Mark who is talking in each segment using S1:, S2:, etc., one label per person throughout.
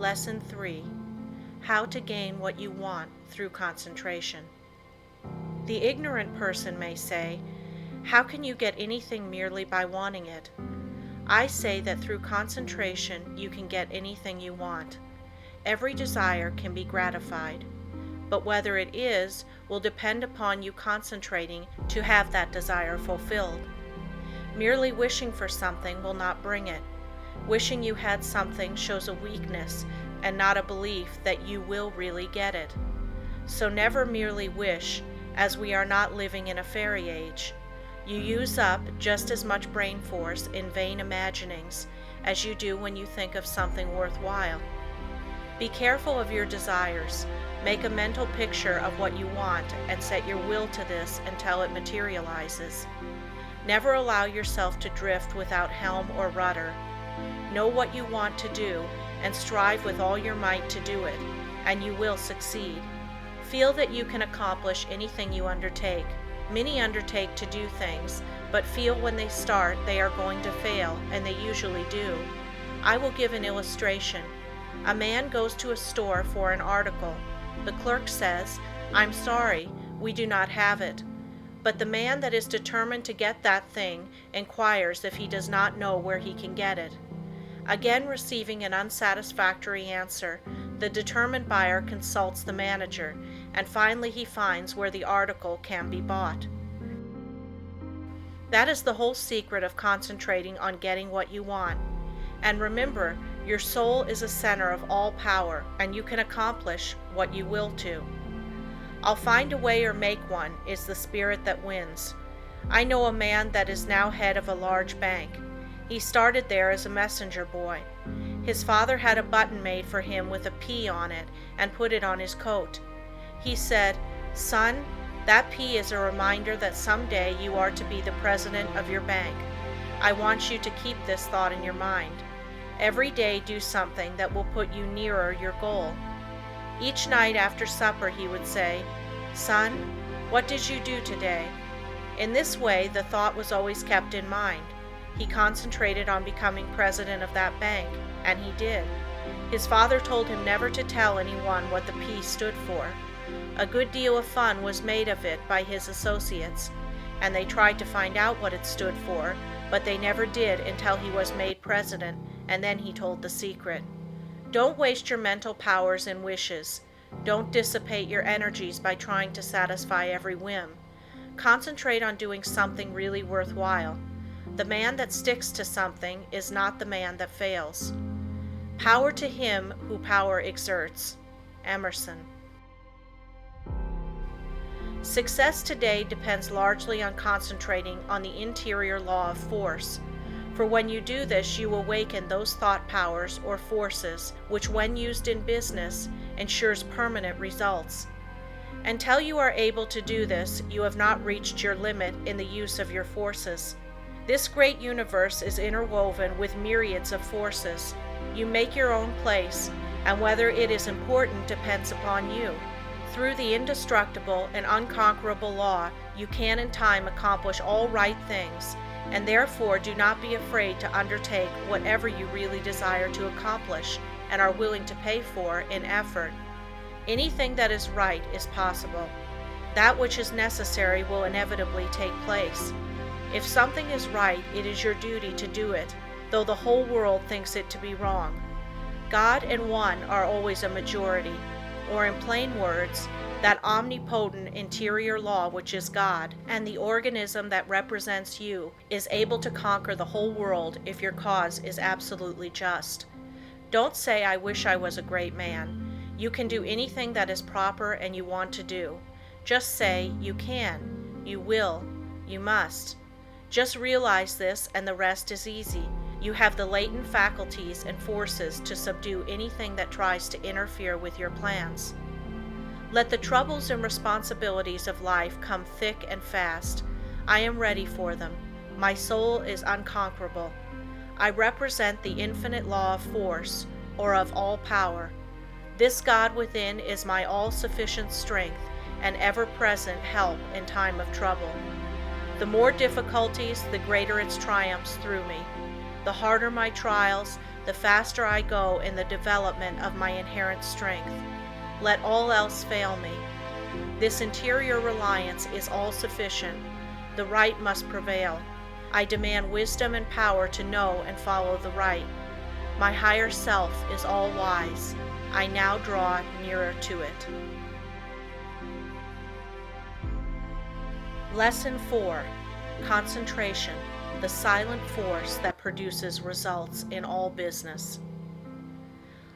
S1: Lesson 3. How to gain what you want through concentration. The ignorant person may say, "How can you get anything merely by wanting it?" I say that through concentration you can get anything you want. Every desire can be gratified, but whether it is will depend upon you concentrating to have that desire fulfilled. Merely wishing for something will not bring it. Wishing you had something shows a weakness and not a belief that you will really get it. So never merely wish, as we are not living in a fairy age. You use up just as much brain force in vain imaginings as you do when you think of something worthwhile. Be careful of your desires. Make a mental picture of what you want and set your will to this until it materializes. Never allow yourself to drift without helm or rudder. Know what you want to do and strive with all your might to do it, and you will succeed. Feel that you can accomplish anything you undertake. Many undertake to do things, but feel when they start they are going to fail, and they usually do. I will give an illustration. A man goes to a store for an article. The clerk says, "I'm sorry, we do not have it." But the man that is determined to get that thing inquires if he does not know where he can get it. Again receiving an unsatisfactory answer, the determined buyer consults the manager, and finally he finds where the article can be bought. That is the whole secret of concentrating on getting what you want. And remember, your soul is a center of all power, and you can accomplish what you will to. "I'll find a way or make one" is the spirit that wins. I know a man that is now head of a large bank. He started there as a messenger boy. His father had a button made for him with a P on it and put it on his coat. He said, "Son, that P is a reminder that someday you are to be the president of your bank. I want you to keep this thought in your mind. Every day do something that will put you nearer your goal." Each night after supper he would say, "Son, what did you do today?" In this way the thought was always kept in mind. He concentrated on becoming president of that bank, and he did. His father told him never to tell anyone what the P stood for. A good deal of fun was made of it by his associates, and they tried to find out what it stood for, but they never did until he was made president, and then he told the secret. Don't waste your mental powers in wishes. Don't dissipate your energies by trying to satisfy every whim. Concentrate on doing something really worthwhile. The man that sticks to something is not the man that fails. Power to him who power exerts. Emerson. Success today depends largely on concentrating on the interior law of force. For when you do this, you awaken those thought powers or forces which, when used in business, ensures permanent results. Until you are able to do this, you have not reached your limit in the use of your forces. This great universe is interwoven with myriads of forces. You make your own place, and whether it is important depends upon you. Through the indestructible and unconquerable law, you can in time accomplish all right things, and therefore do not be afraid to undertake whatever you really desire to accomplish and are willing to pay for in effort. Anything that is right is possible. That which is necessary will inevitably take place. If something is right, it is your duty to do it, though the whole world thinks it to be wrong. God and one are always a majority, or in plain words, that omnipotent interior law which is God, and the organism that represents you, is able to conquer the whole world if your cause is absolutely just. Don't say, "I wish I was a great man." You can do anything that is proper and you want to do. Just say, "You can," "You will," "You must." Just realize this and the rest is easy. You have the latent faculties and forces to subdue anything that tries to interfere with your plans. Let the troubles and responsibilities of life come thick and fast. I am ready for them. My soul is unconquerable. I represent the infinite law of force, or of all power. This God within is my all-sufficient strength and ever-present help in time of trouble. The more difficulties, the greater its triumphs through me. The harder my trials, the faster I go in the development of my inherent strength. Let all else fail me. This interior reliance is all sufficient. The right must prevail. I demand wisdom and power to know and follow the right. My higher self is all wise. I now draw nearer to it. Lesson 4. Concentration, the silent force that produces results in all business.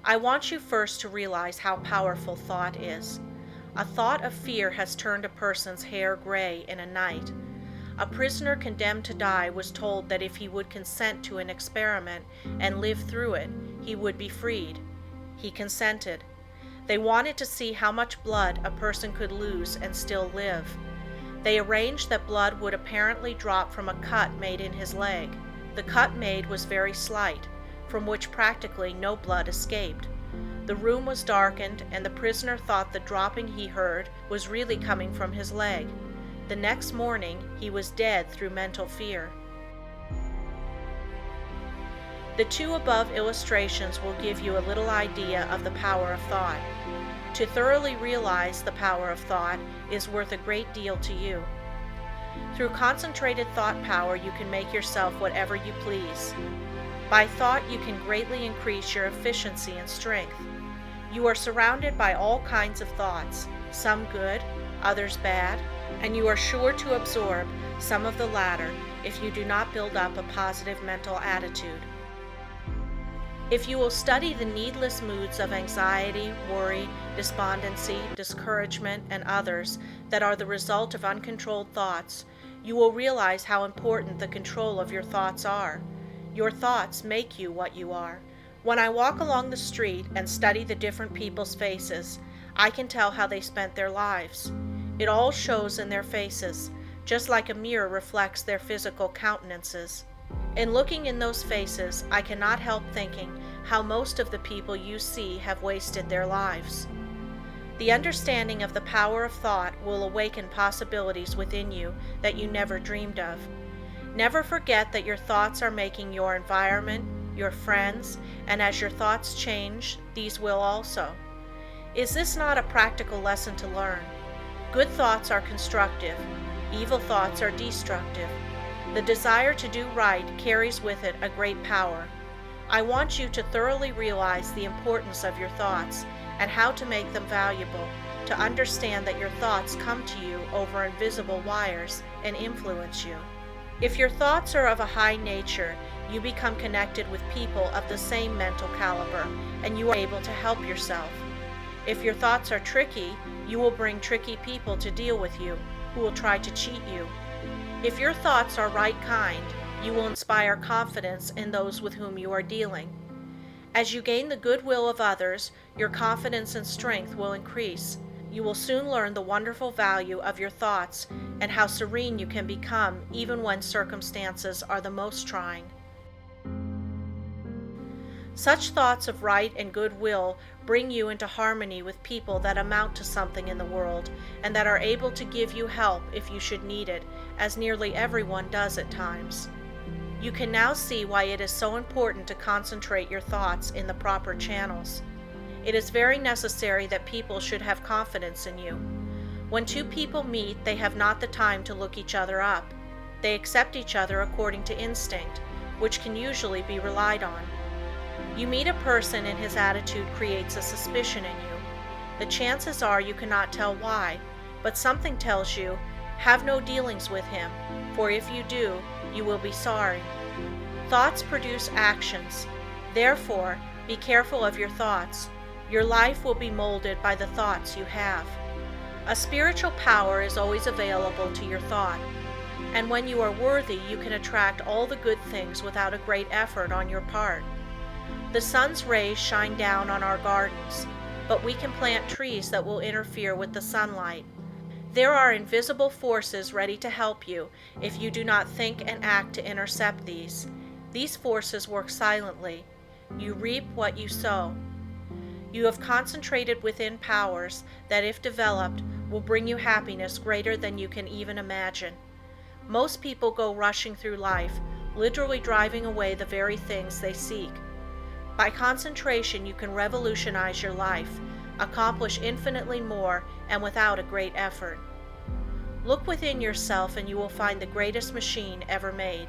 S1: I want you first to realize how powerful thought is. A thought of fear has turned a person's hair gray in a night. A prisoner condemned to die was told that if he would consent to an experiment and live through it, he would be freed. He consented. They wanted to see how much blood a person could lose and still live. They arranged that blood would apparently drop from a cut made in his leg. The cut made was very slight, from which practically no blood escaped. The room was darkened, and the prisoner thought the dropping he heard was really coming from his leg. The next morning, he was dead through mental fear. The two above illustrations will give you a little idea of the power of thought. To thoroughly realize the power of thought is worth a great deal to you. Through concentrated thought power, you can make yourself whatever you please. By thought, you can greatly increase your efficiency and strength. You are surrounded by all kinds of thoughts, some good, others bad, and you are sure to absorb some of the latter if you do not build up a positive mental attitude. If you will study the needless moods of anxiety, worry, despondency, discouragement, and others that are the result of uncontrolled thoughts, you will realize how important the control of your thoughts are. Your thoughts make you what you are. When I walk along the street and study the different people's faces, I can tell how they spent their lives. It all shows in their faces, just like a mirror reflects their physical countenances. In looking in those faces, I cannot help thinking how most of the people you see have wasted their lives. The understanding of the power of thought will awaken possibilities within you that you never dreamed of. Never forget that your thoughts are making your environment, your friends, and as your thoughts change, these will also. Is this not a practical lesson to learn? Good thoughts are constructive, evil thoughts are destructive. The desire to do right carries with it a great power. I want you to thoroughly realize the importance of your thoughts and how to make them valuable, to understand that your thoughts come to you over invisible wires and influence you. If your thoughts are of a high nature, you become connected with people of the same mental caliber, and you are able to help yourself. If your thoughts are tricky, you will bring tricky people to deal with you, who will try to cheat you. If your thoughts are right kind, you will inspire confidence in those with whom you are dealing. As you gain the goodwill of others, your confidence and strength will increase. You will soon learn the wonderful value of your thoughts and how serene you can become even when circumstances are the most trying. Such thoughts of right and goodwill bring you into harmony with people that amount to something in the world and that are able to give you help if you should need it, as nearly everyone does at times. You can now see why it is so important to concentrate your thoughts in the proper channels. It is very necessary that people should have confidence in you. When two people meet, they have not the time to look each other up. They accept each other according to instinct, which can usually be relied on. You meet a person and his attitude creates a suspicion in you. The chances are you cannot tell why, but something tells you, have no dealings with him, for if you do, you will be sorry. Thoughts produce actions. Therefore, be careful of your thoughts. Your life will be molded by the thoughts you have. A spiritual power is always available to your thought, and when you are worthy, you can attract all the good things without a great effort on your part. The sun's rays shine down on our gardens, but we can plant trees that will interfere with the sunlight. There are invisible forces ready to help you if you do not think and act to intercept these. These forces work silently. You reap what you sow. You have concentrated within powers that, if developed, will bring you happiness greater than you can even imagine. Most people go rushing through life, literally driving away the very things they seek. By concentration, you can revolutionize your life, accomplish infinitely more, and without a great effort. Look within yourself and you will find the greatest machine ever made.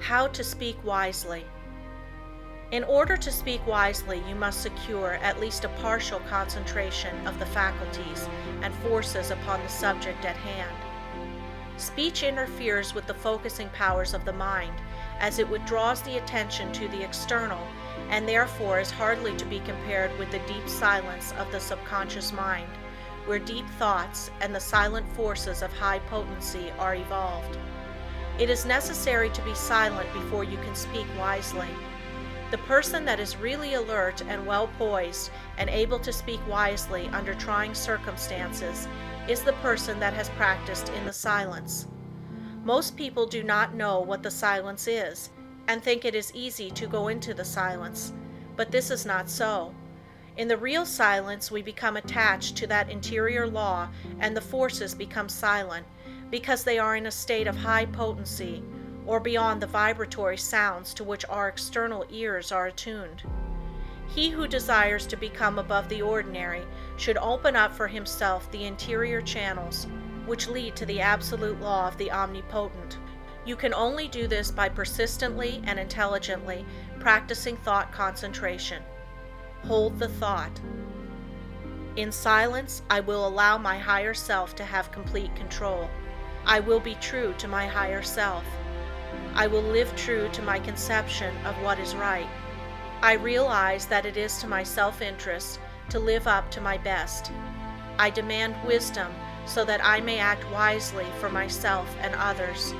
S1: How to speak wisely. In order to speak wisely, you must secure at least a partial concentration of the faculties and forces upon the subject at hand. Speech interferes with the focusing powers of the mind, as it withdraws the attention to the external and therefore is hardly to be compared with the deep silence of the subconscious mind, where deep thoughts and the silent forces of high potency are evolved. It is necessary to be silent before you can speak wisely. The person that is really alert and well poised and able to speak wisely under trying circumstances is the person that has practiced in the silence. Most people do not know what the silence is and think it is easy to go into the silence, but this is not so. In the real silence, we become attached to that interior law and the forces become silent because they are in a state of high potency or beyond the vibratory sounds to which our external ears are attuned. He who desires to become above the ordinary should open up for himself the interior channels which lead to the absolute law of the omnipotent. You can only do this by persistently and intelligently practicing thought concentration. Hold the thought. In silence, I will allow my higher self to have complete control. I will be true to my higher self. I will live true to my conception of what is right. I realize that it is to my self-interest to live up to my best. I demand wisdom so that I may act wisely for myself and others.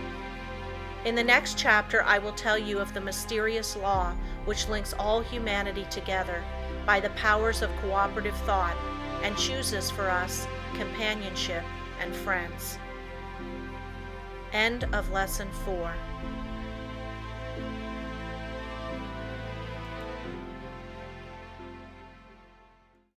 S1: In the next chapter, I will tell you of the mysterious law which links all humanity together by the powers of cooperative thought and chooses for us companionship and friends. End of Lesson 4.